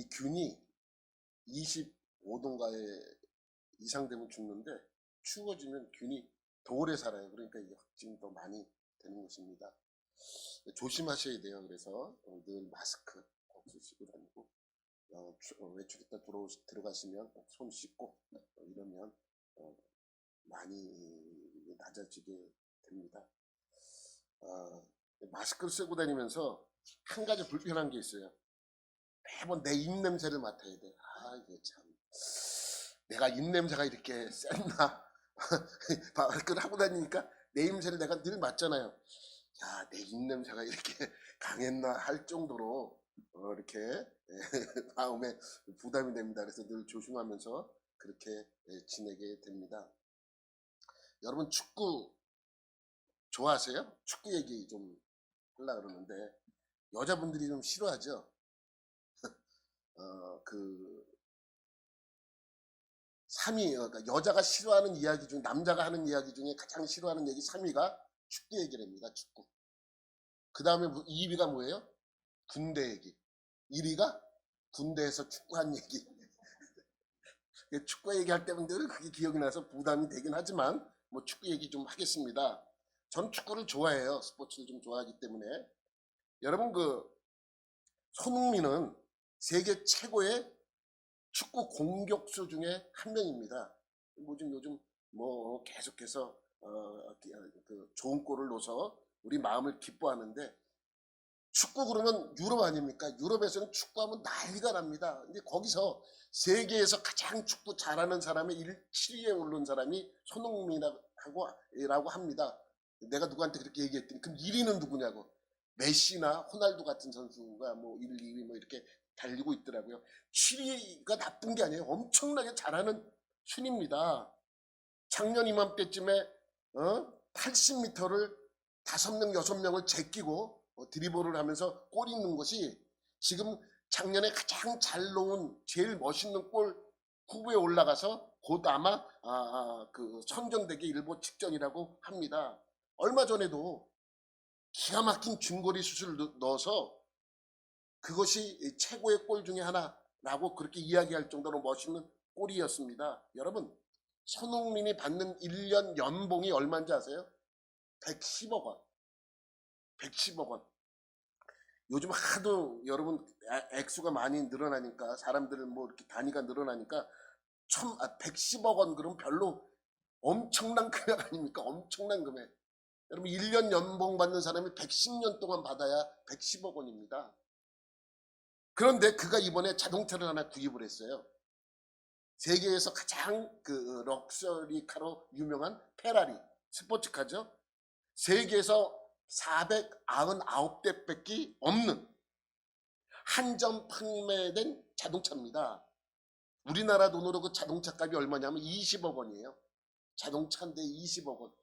이 균이 25도가에 이상 되면 죽는데 추워지면 균이 더 오래 살아요. 그러니까 이게 확진이 더 많이 되는 것입니다. 조심하셔야 돼요. 그래서 늘 마스크 꼭 쓰시고 다니고 외출했다 들어가시면 꼭 손 씻고 이러면 많이 낮아지게 됩니다. 마스크를 쓰고 다니면서 한 가지 불편한 게 있어요. 매번 내 입냄새를 맡아야 돼. 이게 참 내가 입냄새가 이렇게 셌나 마스크를 하고 다니니까 내 입냄새를 내가 늘 맡잖아요. 야, 내 입냄새가 이렇게 강했나 할 정도로 이렇게 마음에 부담이 됩니다. 그래서 늘 조심하면서 그렇게 지내게 됩니다. 여러분 축구 좋아하세요? 축구 얘기 좀 하려고 그러는데 여자분들이 좀 싫어하죠. 그 3위, 그러니까 여자가 싫어하는 이야기 중 남자가 하는 이야기 중에 가장 싫어하는 얘기 3위가 축구 얘기랍니다. 축구. 그 다음에 2위가 뭐예요? 군대 얘기. 1위가 군대에서 축구한 얘기. 축구 얘기할 때면 늘 그게 기억이 나서 부담이 되긴 하지만 뭐 축구 얘기 좀 하겠습니다. 전 축구를 좋아해요. 스포츠를 좀 좋아하기 때문에. 여러분 손흥민은 세계 최고의 축구 공격수 중에 한 명입니다. 요즘 뭐 계속해서 그 좋은 골을 넣어서 우리 마음을 기뻐하는데 축구 그러면 유럽 아닙니까? 유럽에서는 축구하면 난리가 납니다. 근데 거기서 세계에서 가장 축구 잘하는 사람의 7위에 오른 사람이 손흥민이라고 합니다. 내가 누구한테 그렇게 얘기했더니 그럼 1위는 누구냐고. 메시나 호날두 같은 선수가 뭐 1, 2위 뭐 이렇게 달리고 있더라고요. 7위가 나쁜 게 아니에요. 엄청나게 잘하는 순입니다. 작년 이맘때쯤에 80m를 5명, 6명을 제끼고 드리블을 하면서 골 넣는 것이 지금 작년에 가장 잘 놓은 제일 멋있는 골 후보에 올라가서 곧 아마 그 선정되기 일보 직전이라고 합니다. 얼마 전에도 기가 막힌 중거리 슛을 넣어서 그것이 최고의 골 중에 하나라고 그렇게 이야기할 정도로 멋있는 골이었습니다. 여러분 손흥민이 받는 1년 연봉이 얼마인지 아세요? 110억 원. 110억 원. 요즘 하도 여러분 액수가 많이 늘어나니까 사람들 뭐 이렇게 단위가 늘어나니까 110억 원 그럼 별로 엄청난 금액 아닙니까? 엄청난 금액. 여러분 1년 연봉 받는 사람이 110년 동안 받아야 110억 원입니다. 그런데 그가 이번에 자동차를 하나 구입을 했어요. 세계에서 가장 그 럭셔리카로 유명한 페라리 스포츠카죠. 세계에서 499대밖에 없는 한정 판매된 자동차입니다. 우리나라 돈으로 그 자동차 값이 얼마냐면 20억 원이에요. 자동차 한 대에 20억 원.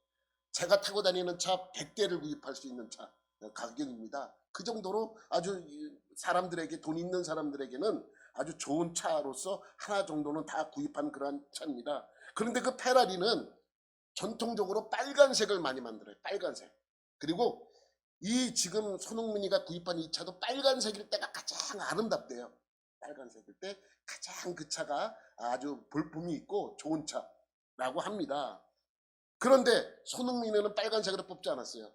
제가 타고 다니는 차 100대를 구입할 수 있는 차 가격입니다. 그 정도로 아주 사람들에게 돈 있는 사람들에게는 아주 좋은 차로서 하나 정도는 다 구입한 그런 차입니다. 그런데 그 페라리는 전통적으로 빨간색을 많이 만들어요. 빨간색. 그리고 이 지금 손흥민이가 구입한 이 차도 빨간색일 때가 가장 아름답대요. 빨간색일 때 가장 그 차가 아주 볼품이 있고 좋은 차라고 합니다. 그런데 손흥민은 빨간색으로 뽑지 않았어요.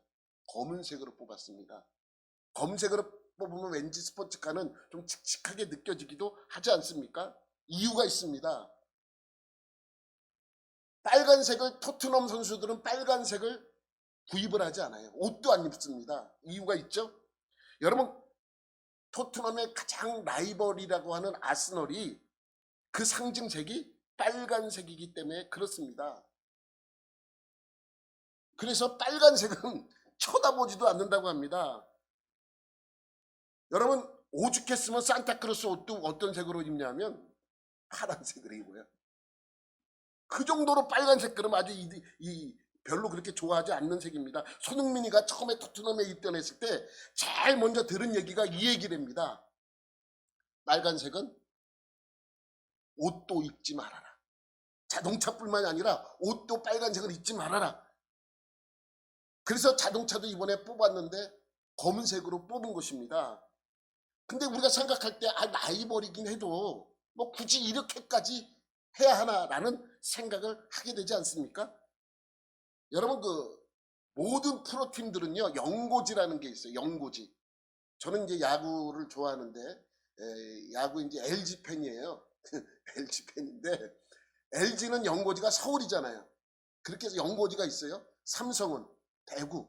검은색으로 뽑았습니다. 검은색으로 뽑으면 왠지 스포츠카는 좀 칙칙하게 느껴지기도 하지 않습니까? 이유가 있습니다. 빨간색을 토트넘 선수들은 빨간색을 구입을 하지 않아요. 옷도 안 입습니다. 이유가 있죠? 여러분 토트넘의 가장 라이벌이라고 하는 아스널이 그 상징색이 빨간색이기 때문에 그렇습니다. 그래서 빨간색은 쳐다보지도 않는다고 합니다. 여러분 오죽했으면 산타크로스 옷도 어떤 색으로 입냐면 파란색으로 입어요. 그 정도로 빨간색 그러면 아주 별로 그렇게 좋아하지 않는 색입니다. 손흥민이가 처음에 토트넘에 입단했을 때 제일 먼저 들은 얘기가 이 얘기랍니다. 빨간색은 옷도 입지 말아라. 자동차뿐만이 아니라 옷도 빨간색을 입지 말아라. 그래서 자동차도 이번에 뽑았는데 검은색으로 뽑은 것입니다. 근데 우리가 생각할 때 라이벌이긴 해도 뭐 굳이 이렇게까지 해야 하나라는 생각을 하게 되지 않습니까? 여러분 모든 프로팀들은요 연고지라는 게 있어요. 연고지. 저는 이제 야구를 좋아하는데 야구 이제 LG 팬이에요. LG 팬인데 LG는 연고지가 서울이잖아요. 그렇게 해서 연고지가 있어요. 삼성은 대구,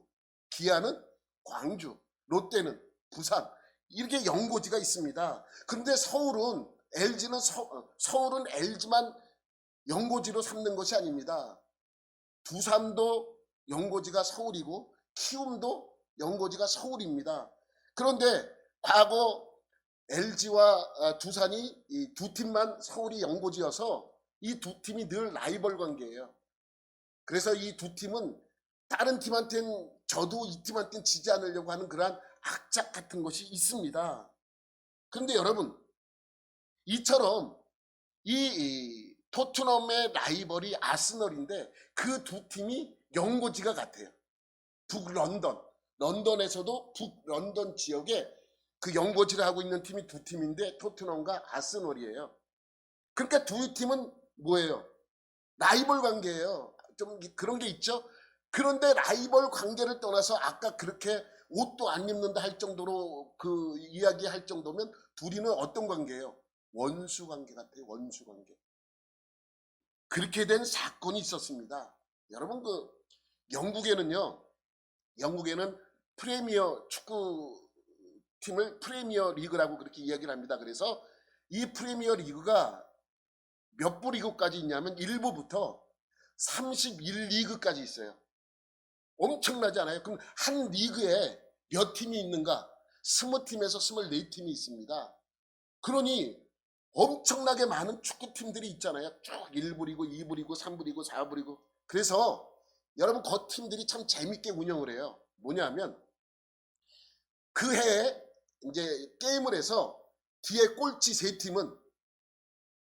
기아는 광주, 롯데는 부산 이렇게 연고지가 있습니다. 그런데 서울은 LG는 서울은 LG만 연고지로 삼는 것이 아닙니다. 두산도 연고지가 서울이고 키움도 연고지가 서울입니다. 그런데 과거 LG와 두산이 이 두 팀만 서울이 연고지여서 이 두 팀이 늘 라이벌 관계예요. 그래서 이 두 팀은 다른 팀한테는 져도 이 팀한테는 지지 않으려고 하는 그러한 악착 같은 것이 있습니다. 그런데 여러분 이처럼 이 토트넘의 라이벌이 아스널인데 그 두 팀이 연고지가 같아요. 런던에서도 북런던 지역에 그 연고지를 하고 있는 팀이 두 팀인데 토트넘과 아스널이에요. 그러니까 두 팀은 뭐예요? 라이벌 관계예요. 좀 그런 게 있죠. 그런데 라이벌 관계를 떠나서 아까 그렇게 옷도 안 입는다 할 정도로 그 이야기할 정도면 둘이는 어떤 관계예요? 원수 관계 같아요. 원수 관계. 그렇게 된 사건이 있었습니다. 여러분 영국에는 프리미어 축구팀을 프리미어 리그라고 그렇게 이야기를 합니다. 그래서 이 프리미어 리그가 몇 부 리그까지 있냐면 1부부터 31리그까지 있어요. 엄청나지 않아요? 그럼 한 리그에 몇 팀이 있는가? 20팀에서 24팀이 있습니다. 그러니 엄청나게 많은 축구팀들이 있잖아요. 쭉 1부 리그, 2부 리그, 3부 리그, 4부 리그. 그래서 여러분 그 팀들이 참 재밌게 운영을 해요. 뭐냐면 그 해에 이제 게임을 해서 뒤에 꼴찌 3팀은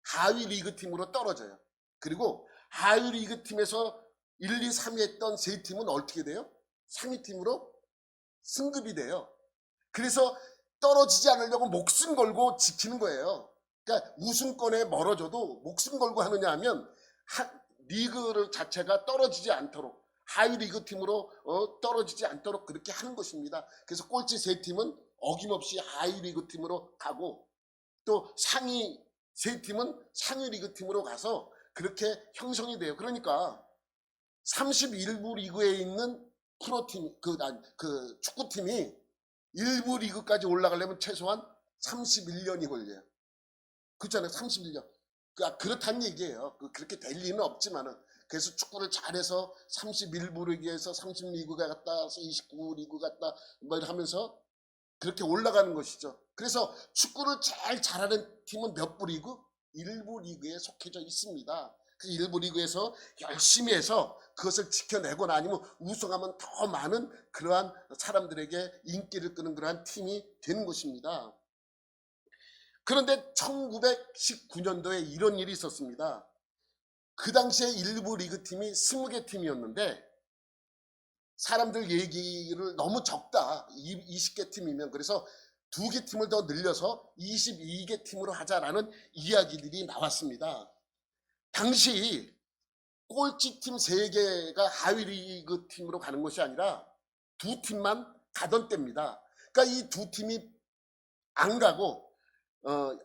하위 리그 팀으로 떨어져요. 그리고 하위 리그 팀에서 1, 2, 3위 했던 3팀은 어떻게 돼요? 상위 팀으로 승급이 돼요. 그래서 떨어지지 않으려고 목숨 걸고 지키는 거예요. 그러니까 우승권에 멀어져도 목숨 걸고 하느냐 하면 리그 자체가 떨어지지 않도록 하위 리그 팀으로 떨어지지 않도록 그렇게 하는 것입니다. 그래서 꼴찌 3팀은 어김없이 하위 리그 팀으로 가고 또 상위 3팀은 상위 리그 팀으로 가서 그렇게 형성이 돼요. 그러니까 31부 리그에 있는 프로팀 그 축구팀이 1부 리그까지 올라가려면 최소한 31년이 걸려요. 그렇잖아요. 31년. 그렇다는 얘기예요. 그렇게 될 리는 없지만은. 그래서 축구를 잘해서 31부 리그에서 30리그가 갔다 29리그 갔다 뭐 하면서 그렇게 올라가는 것이죠. 그래서 축구를 제일 잘하는 팀은 몇 부 리그? 1부 리그에 속해져 있습니다. 그 1부 리그에서 열심히 해서 그것을 지켜내거나 아니면 우승하면 더 많은 그러한 사람들에게 인기를 끄는 그러한 팀이 되는 것입니다. 그런데 1919년도에 이런 일이 있었습니다. 그 당시에 1부 리그 팀이 20개 팀이었는데 사람들 얘기를 너무 적다. 20개 팀이면 그래서 2개 팀을 더 늘려서 22개 팀으로 하자라는 이야기들이 나왔습니다. 당시 꼴찌팀 3개가 하위 리그 팀으로 가는 것이 아니라 2팀만 가던 때입니다. 그러니까 이 2팀이 안 가고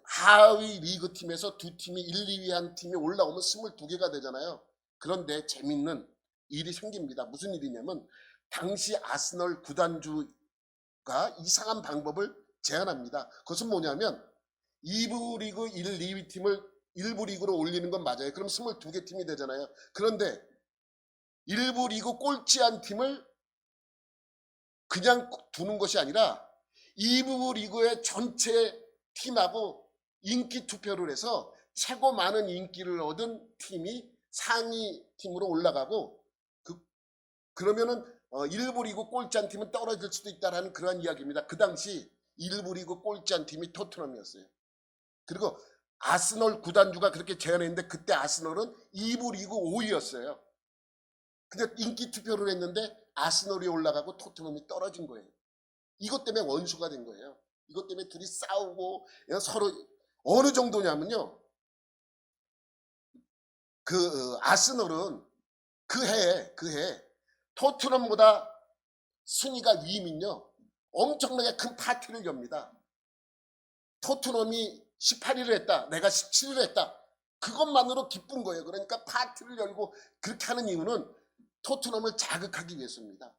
하위 리그 팀에서 2팀이 1, 2위 한 팀이 올라오면 22개가 되잖아요. 그런데 재밌는 일이 생깁니다. 무슨 일이냐면 당시 아스널 구단주가 이상한 방법을 제안합니다. 그것은 뭐냐면 2부 리그 1, 2위 팀을 1부 리그로 올리는 건 맞아요. 그럼 22개 팀이 되잖아요. 그런데 1부 리그 꼴찌한 팀을 그냥 두는 것이 아니라 2부 리그의 전체 팀하고 인기 투표를 해서 최고 많은 인기를 얻은 팀이 상위 팀으로 올라가고 그러면은 1부 리그 꼴찌한 팀은 떨어질 수도 있다라는 그런 이야기입니다. 그 당시 1부 리그 꼴찌한 팀이 토트넘이었어요. 그리고 아스널 구단주가 그렇게 제안했는데 그때 아스널은 2부 리그 5위였어요. 근데 인기 투표를 했는데 아스널이 올라가고 토트넘이 떨어진 거예요. 이것 때문에 원수가 된 거예요. 이것 때문에 둘이 싸우고 서로 어느 정도냐면요. 아스널은 그 해 토트넘보다 순위가 위이면요. 엄청나게 큰 파티를 엽니다. 토트넘이 18위를 했다. 내가 17위를 했다. 그것만으로 기쁜 거예요. 그러니까 파티를 열고 그렇게 하는 이유는 토트넘을 자극하기 위해서입니다.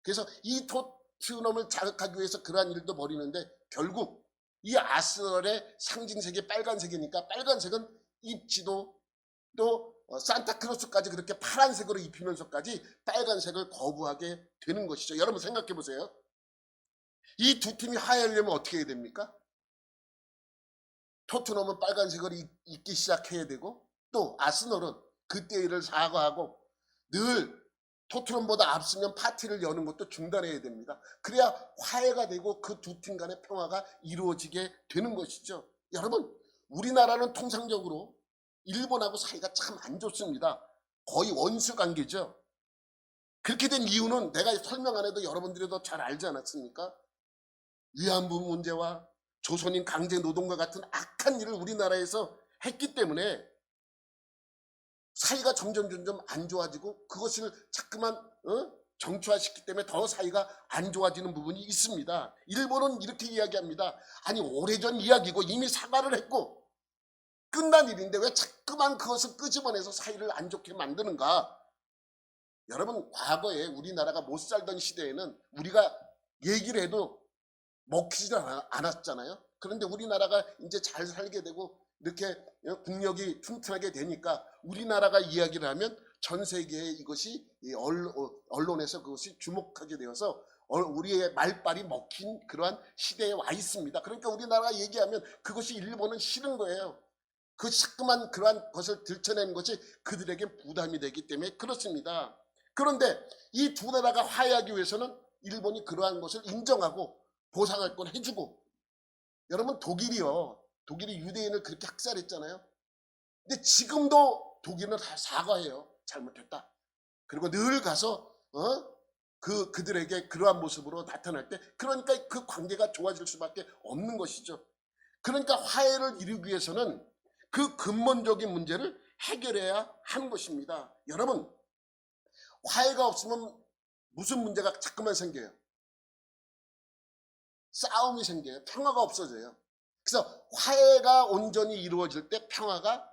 그래서 이 토트넘을 자극하기 위해서 그러한 일도 벌이는데 결국 이 아스널의 상징색이 빨간색이니까 빨간색은 입지도 또 산타크로스까지 그렇게 파란색으로 입히면서까지 빨간색을 거부하게 되는 것이죠. 여러분 생각해 보세요. 이 두 팀이 화해하려면 어떻게 해야 됩니까? 토트넘은 빨간색을 입기 시작해야 되고 또 아스널은 그때 일을 사과하고 늘 토트넘보다 앞서면 파티를 여는 것도 중단해야 됩니다. 그래야 화해가 되고 그 두 팀 간의 평화가 이루어지게 되는 것이죠. 여러분 우리나라는 통상적으로 일본하고 사이가 참 안 좋습니다. 거의 원수 관계죠. 그렇게 된 이유는 내가 설명 안 해도 여러분들이 더 잘 알지 않았습니까? 위안부 문제와 조선인 강제 노동과 같은 악한 일을 우리나라에서 했기 때문에 사이가 점점 안 좋아지고 그것을 자꾸만 정치화시키기 때문에 더 사이가 안 좋아지는 부분이 있습니다. 일본은 이렇게 이야기합니다. 아니 오래전 이야기고 이미 사과를 했고 끝난 일인데 왜 자꾸만 그것을 끄집어내서 사이를 안 좋게 만드는가? 여러분 과거에 우리나라가 못 살던 시대에는 우리가 얘기를 해도 먹히지 않았잖아요. 그런데 우리나라가 이제 잘 살게 되고 이렇게 국력이 튼튼하게 되니까 우리나라가 이야기를 하면 전 세계에 이것이 언론에서 그것이 주목하게 되어서 우리의 말빨이 먹힌 그러한 시대에 와 있습니다. 그러니까 우리나라가 얘기하면 그것이 일본은 싫은 거예요. 그 자꾸만 그러한 것을 들춰내는 것이 그들에게 부담이 되기 때문에 그렇습니다. 그런데 이 두 나라가 화해하기 위해서는 일본이 그러한 것을 인정하고 보상할 건 해주고 여러분 독일이 유대인을 그렇게 학살했잖아요. 근데 지금도 독일은 다 사과해요. 잘못했다. 그리고 늘 가서 그들에게 그러한 모습으로 나타날 때 그러니까 그 관계가 좋아질 수밖에 없는 것이죠. 그러니까 화해를 이루기 위해서는 그 근본적인 문제를 해결해야 하는 것입니다. 여러분 화해가 없으면 무슨 문제가 자꾸만 생겨요? 싸움이 생겨요. 평화가 없어져요. 그래서 화해가 온전히 이루어질 때 평화가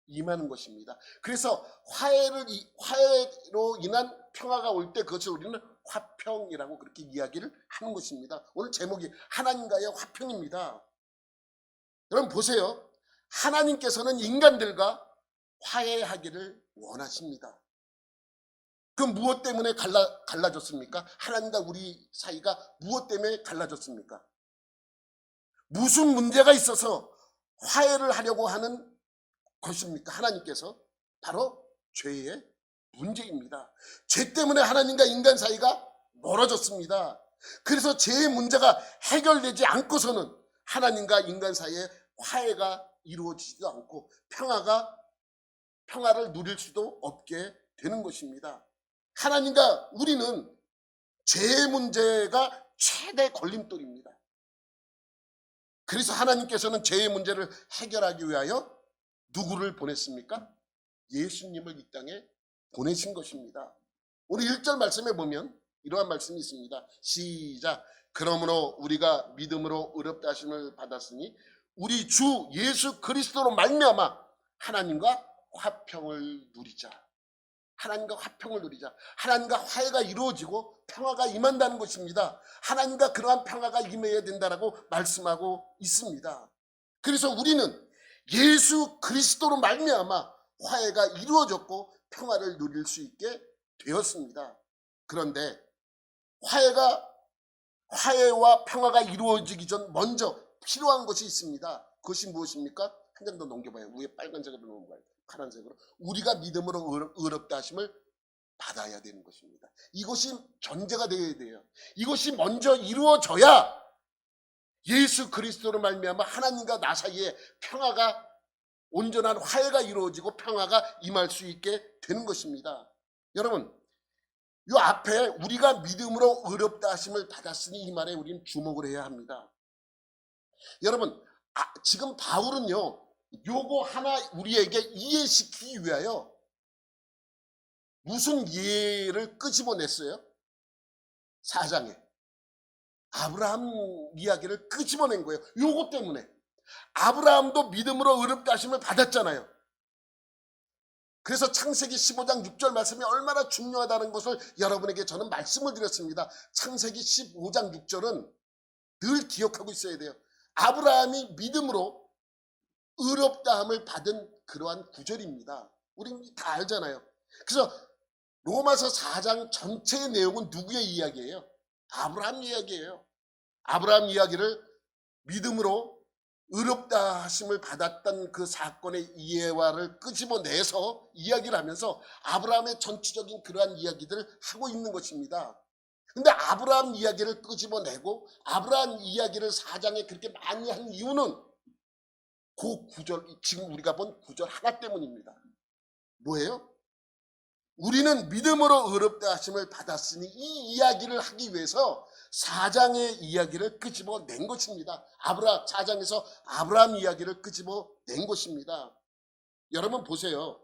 임하는 것입니다. 그래서 화해로 인한 평화가 올 때 그것을 우리는 화평이라고 그렇게 이야기를 하는 것입니다. 오늘 제목이 하나님과의 화평입니다. 여러분 보세요. 하나님께서는 인간들과 화해하기를 원하십니다. 그 무엇 때문에 갈라졌습니까? 하나님과 우리 사이가 무엇 때문에 갈라졌습니까? 무슨 문제가 있어서 화해를 하려고 하는 것입니까? 하나님께서 바로 죄의 문제입니다. 죄 때문에 하나님과 인간 사이가 멀어졌습니다. 그래서 죄의 문제가 해결되지 않고서는 하나님과 인간 사이에 화해가 이루어지지도 않고 평화를 누릴 수도 없게 되는 것입니다. 하나님과 우리는 죄의 문제가 최대 걸림돌입니다. 그래서 하나님께서는 죄의 문제를 해결하기 위하여 누구를 보냈습니까? 예수님을 이 땅에 보내신 것입니다. 오늘 1절 말씀에 보면 이러한 말씀이 있습니다. 시작. 그러므로 우리가 믿음으로 의롭다 하심을 받았으니 우리 주 예수 그리스도로 말미암아 하나님과 화평을 누리자. 하나님과 화평을 누리자. 하나님과 화해가 이루어지고 평화가 임한다는 것입니다. 하나님과 그러한 평화가 임해야 된다라고 말씀하고 있습니다. 그래서 우리는 예수 그리스도로 말미암아 화해가 이루어졌고 평화를 누릴 수 있게 되었습니다. 그런데 화해와 평화가 이루어지기 전 먼저 필요한 것이 있습니다. 그것이 무엇입니까? 한 장 더 넘겨봐요. 위에 빨간색으로 넘겨봐요. 파란색으로. 우리가 믿음으로 의롭다 하심을 받아야 되는 것입니다. 이것이 전제가 되어야 돼요. 이것이 먼저 이루어져야 예수 그리스도로 말미암아 하나님과 나 사이에 평화가 온전한 화해가 이루어지고 평화가 임할 수 있게 되는 것입니다. 여러분 이 앞에 우리가 믿음으로 의롭다 하심을 받았으니 이 말에 우리는 주목을 해야 합니다. 여러분, 지금 바울은요, 요거 하나 우리에게 이해시키기 위하여 무슨 예를 끄집어냈어요? 4장에. 아브라함 이야기를 끄집어낸 거예요. 요거 때문에. 아브라함도 믿음으로 의롭다 하심을 받았잖아요. 그래서 창세기 15장 6절 말씀이 얼마나 중요하다는 것을 여러분에게 저는 말씀을 드렸습니다. 창세기 15장 6절은 늘 기억하고 있어야 돼요. 아브라함이 믿음으로 의롭다함을 받은 그러한 구절입니다. 우리 다 알잖아요. 그래서 로마서 4장 전체의 내용은 누구의 이야기예요? 아브라함 이야기예요. 아브라함 이야기를 믿음으로 의롭다 하심을 받았던 그 사건의 이해와를 끄집어내서 이야기를 하면서 아브라함의 전체적인 그러한 이야기들을 하고 있는 것입니다. 근데 아브라함 이야기를 끄집어내고 아브라함 이야기를 4장에 그렇게 많이 한 이유는 그 구절, 지금 우리가 본 구절 하나 때문입니다. 뭐예요? 우리는 믿음으로 의롭다 하심을 받았으니 이 이야기를 하기 위해서 4장의 이야기를 끄집어낸 것입니다. 4장에서 아브라함 이야기를 끄집어낸 것입니다. 여러분 보세요.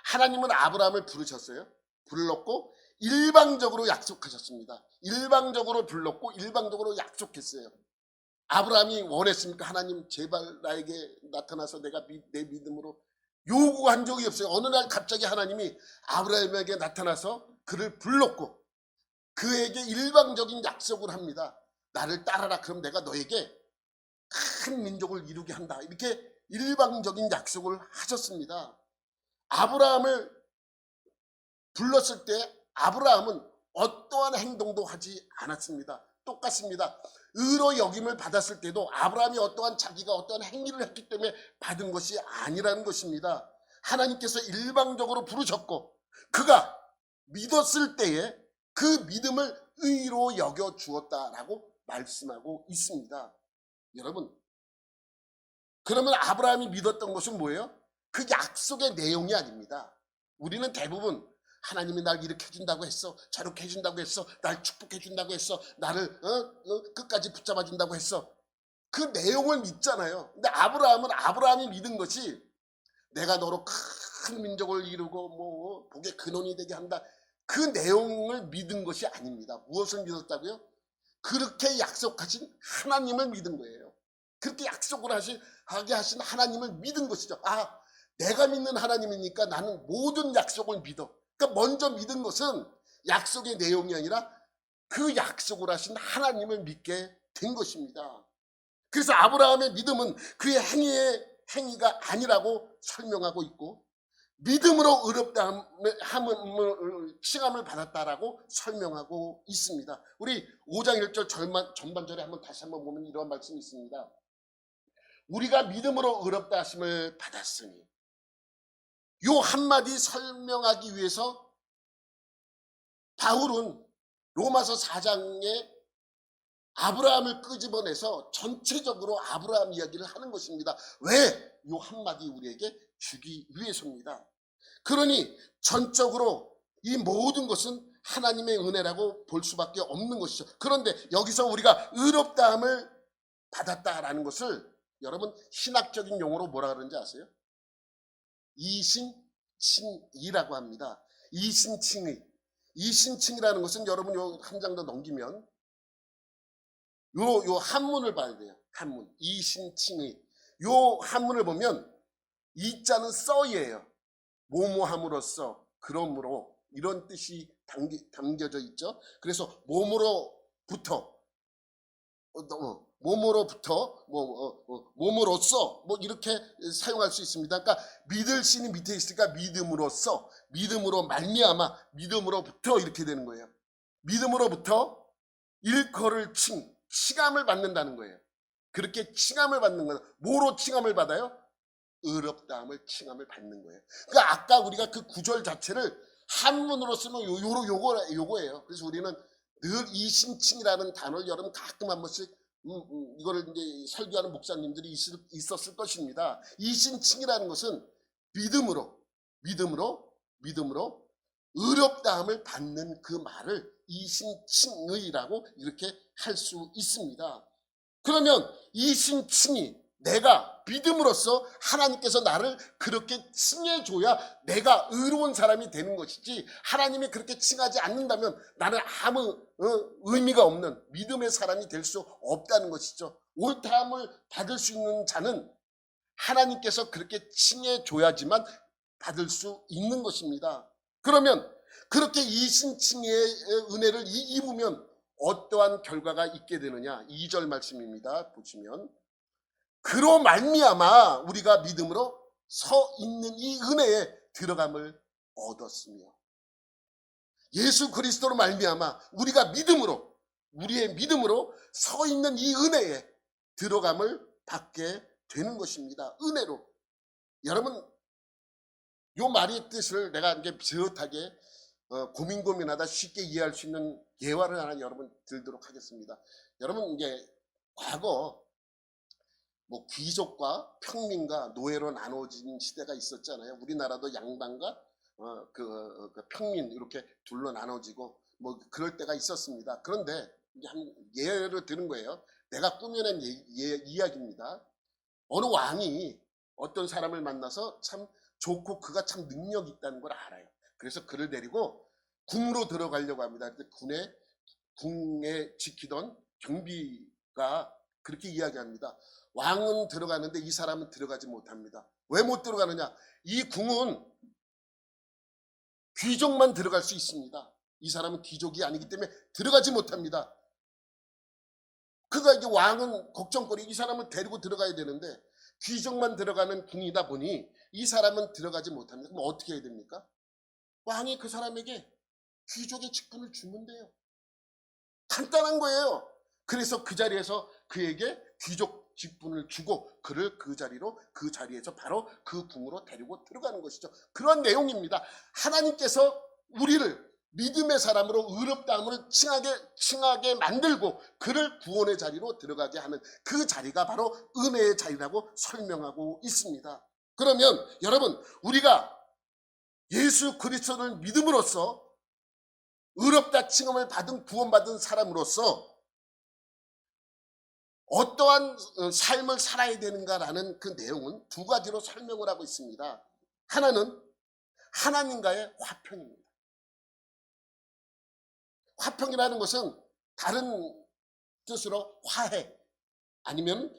하나님은 아브라함을 부르셨어요. 불렀고 일방적으로 약속하셨습니다. 일방적으로 불렀고 일방적으로 약속했어요. 아브라함이 원했습니까? 하나님 제발 나에게 나타나서 내가 내 믿음으로 요구한 적이 없어요. 어느 날 갑자기 하나님이 아브라함에게 나타나서 그를 불렀고 그에게 일방적인 약속을 합니다. 나를 따라라. 그럼 내가 너에게 큰 민족을 이루게 한다. 이렇게 일방적인 약속을 하셨습니다. 아브라함을 불렀을 때 아브라함은 어떠한 행동도 하지 않았습니다. 똑같습니다. 의로 여김을 받았을 때도 아브라함이 자기가 어떠한 행위를 했기 때문에 받은 것이 아니라는 것입니다. 하나님께서 일방적으로 부르셨고 그가 믿었을 때에 그 믿음을 의로 여겨 주었다라고 말씀하고 있습니다. 여러분, 그러면 아브라함이 믿었던 것은 뭐예요? 그 약속의 내용이 아닙니다. 우리는 대부분 하나님이 날 이렇게 해준다고 했어, 저렇게 해준다고 했어, 날 축복해준다고 했어, 나를 끝까지 붙잡아준다고 했어. 그 내용을 믿잖아요. 근데 아브라함이 믿은 것이 내가 너로 큰 민족을 이루고 복의 근원이 되게 한다. 그 내용을 믿은 것이 아닙니다. 무엇을 믿었다고요? 그렇게 약속하신 하나님을 믿은 거예요. 그렇게 약속을 하게 하신 하나님을 믿은 것이죠. 내가 믿는 하나님이니까 나는 모든 약속을 믿어. 그러니까 먼저 믿은 것은 약속의 내용이 아니라 그 약속을 하신 하나님을 믿게 된 것입니다. 그래서 아브라함의 믿음은 그의 행위가 아니라고 설명하고 있고 믿음으로 의롭다 함을 칭함을 받았다라고 설명하고 있습니다. 우리 5장 1절 전반절에 다시 한번 보면 이런 말씀이 있습니다. 우리가 믿음으로 의롭다 하심을 받았으니 요 한마디 설명하기 위해서 바울은 로마서 4장에 아브라함을 끄집어내서 전체적으로 아브라함 이야기를 하는 것입니다. 왜? 요 한마디 우리에게 주기 위해서입니다. 그러니 전적으로 이 모든 것은 하나님의 은혜라고 볼 수밖에 없는 것이죠. 그런데 여기서 우리가 의롭다함을 받았다라는 것을 여러분 신학적인 용어로 뭐라 그러는지 아세요? 이신칭이라고 합니다. 이신칭의. 이신칭이라는 것은 여러분 요 한 장 더 넘기면 요 한문을 봐야 돼요. 한문. 이신칭의. 요 한문을 보면 이자는 써이에요. 뭐뭐함으로써, 그러므로 이런 뜻이 담겨져 있죠. 그래서 몸으로부터 몸으로써 이렇게 사용할 수 있습니다. 그러니까 믿을 신이 밑에 있으니까 믿음으로써, 믿음으로 말미암아, 믿음으로부터 이렇게 되는 거예요. 믿음으로부터 일컬을 칭함을 받는다는 거예요. 그렇게 칭함을 받는 거예요. 뭐로 칭함을 받아요? 의롭다함을 칭함을 받는 거예요. 그러니까 아까 우리가 그 구절 자체를 한문으로 쓰면 요거예요. 그래서 우리는 늘 이신칭이라는 단어를 여러분 가끔 한 번씩 이거를 이제 설교하는 목사님들이 있었을 것입니다. 이신칭이라는 것은 믿음으로 의롭다함을 받는 그 말을 이신칭의라고 이렇게 할 수 있습니다. 그러면 이 신칭이 내가 믿음으로써 하나님께서 나를 그렇게 칭해줘야 내가 의로운 사람이 되는 것이지, 하나님이 그렇게 칭하지 않는다면 나는 아무 의미가 없는 믿음의 사람이 될 수 없다는 것이죠. 옳다함을 받을 수 있는 자는 하나님께서 그렇게 칭해줘야지만 받을 수 있는 것입니다. 그러면 그렇게 이신칭의 은혜를 입으면 어떠한 결과가 있게 되느냐? 2절 말씀입니다. 보시면 그로 말미암아 우리가 믿음으로 서 있는 이 은혜에 들어감을 얻었으며, 예수 그리스도로 말미암아 우리가 믿음으로, 우리의 믿음으로 서 있는 이 은혜에 들어감을 받게 되는 것입니다. 은혜로. 여러분, 요 말의 뜻을 내가 이제 비슷하게 고민하다 쉽게 이해할 수 있는 예화를 하나 여러분 들도록 하겠습니다. 여러분, 이제 과거 뭐 귀족과 평민과 노예로 나눠진 시대가 있었잖아요. 우리나라도 양반과 그 평민 이렇게 둘로 나눠지고 뭐 그럴 때가 있었습니다. 그런데 한 예를 드는 거예요. 내가 꾸며낸 이야기입니다. 어느 왕이 어떤 사람을 만나서 참 좋고 그가 참 능력이 있다는 걸 알아요. 그래서 그를 데리고 궁으로 들어가려고 합니다. 궁에 지키던 경비가 그렇게 이야기합니다. 왕은 들어가는데 이 사람은 들어가지 못합니다. 왜 못 들어가느냐? 이 궁은 귀족만 들어갈 수 있습니다. 이 사람은 귀족이 아니기 때문에 들어가지 못합니다. 그가 이제 왕은 걱정거리, 이 사람을 데리고 들어가야 되는데 귀족만 들어가는 궁이다 보니 이 사람은 들어가지 못합니다. 그럼 어떻게 해야 됩니까? 왕이 그 사람에게 귀족의 직분을 주면 돼요. 간단한 거예요. 그래서 그 자리에서 그에게 귀족 직분을 주고 그를 그 자리에서 바로 그 궁으로 데리고 들어가는 것이죠. 그런 내용입니다. 하나님께서 우리를 믿음의 사람으로 의롭다함을 칭하게 만들고 그를 구원의 자리로 들어가게 하는 그 자리가 바로 은혜의 자리라고 설명하고 있습니다. 그러면 여러분, 우리가 예수 그리스도를 믿음으로써 의롭다 칭함을 받은 구원받은 사람으로서 어떠한 삶을 살아야 되는가라는 그 내용은 두 가지로 설명을 하고 있습니다. 하나는 하나님과의 화평입니다. 화평이라는 것은 다른 뜻으로 화해 아니면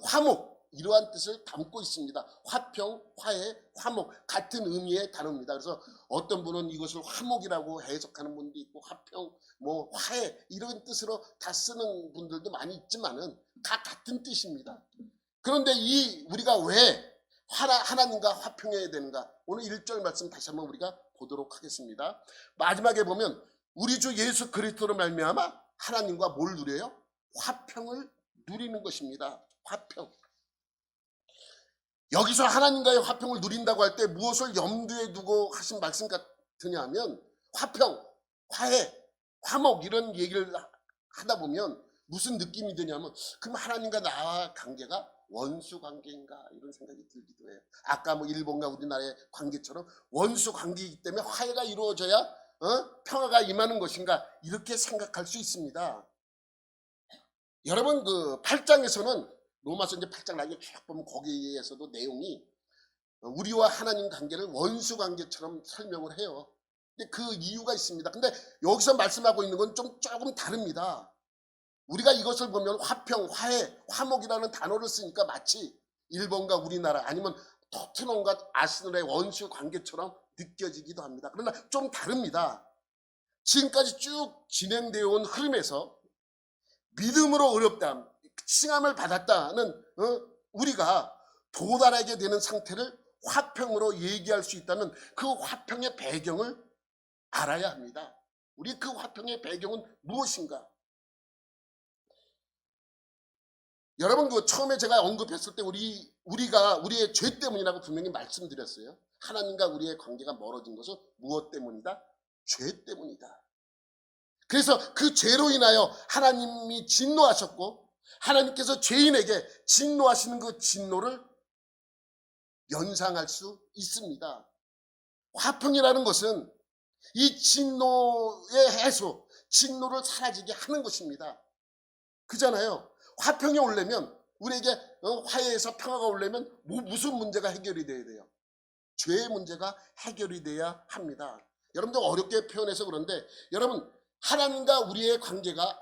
화목, 이러한 뜻을 담고 있습니다. 화평, 화해, 화목 같은 의미의 단어입니다. 그래서 어떤 분은 이것을 화목이라고 해석하는 분도 있고 화평, 뭐 화해 이런 뜻으로 다 쓰는 분들도 많이 있지만은 다 같은 뜻입니다. 그런데 우리가 왜 하나님과 화평해야 되는가? 오늘 1절 말씀 다시 한번 우리가 보도록 하겠습니다. 마지막에 보면 우리 주 예수 그리스도로 말미암아 하나님과 뭘 누려요? 화평을 누리는 것입니다. 화평. 여기서 하나님과의 화평을 누린다고 할 때 무엇을 염두에 두고 하신 말씀 같으냐 하면 화평, 화해, 화목 이런 얘기를 하다 보면 무슨 느낌이 드냐면 그럼 하나님과 나와 관계가 원수 관계인가 이런 생각이 들기도 해요. 아까 뭐 일본과 우리나라의 관계처럼 원수 관계이기 때문에 화해가 이루어져야 평화가 임하는 것인가 이렇게 생각할 수 있습니다. 여러분 그 8장에서는 로마서 이제 8장 나중에 쭉 보면 거기에서도 내용이 우리와 하나님 관계를 원수 관계처럼 설명을 해요. 근데 그 이유가 있습니다. 근데 여기서 말씀하고 있는 건 조금 다릅니다. 우리가 이것을 보면 화평, 화해, 화목이라는 단어를 쓰니까 마치 일본과 우리나라 아니면 토트넘과 아스널의 원수 관계처럼 느껴지기도 합니다. 그러나 좀 다릅니다. 지금까지 쭉 진행되어 온 흐름에서 믿음으로 어렵다, 칭함을 받았다는 우리가 도달하게 되는 상태를 화평으로 얘기할 수 있다면 그 화평의 배경을 알아야 합니다. 우리 그 화평의 배경은 무엇인가? 여러분 그 처음에 제가 언급했을 때 우리가 우리의 죄 때문이라고 분명히 말씀드렸어요. 하나님과 우리의 관계가 멀어진 것은 무엇 때문이다? 죄 때문이다. 그래서 그 죄로 인하여 하나님이 진노하셨고 하나님께서 죄인에게 진노하시는 그 진노를 연상할 수 있습니다. 화평이라는 것은 이 진노의 해소, 진노를 사라지게 하는 것입니다. 그잖아요. 화평이 오려면 우리에게 화해해서 평화가 오려면 무슨 문제가 해결이 돼야 돼요? 죄의 문제가 해결이 돼야 합니다. 여러분들 어렵게 표현해서 그런데 여러분 하나님과 우리의 관계가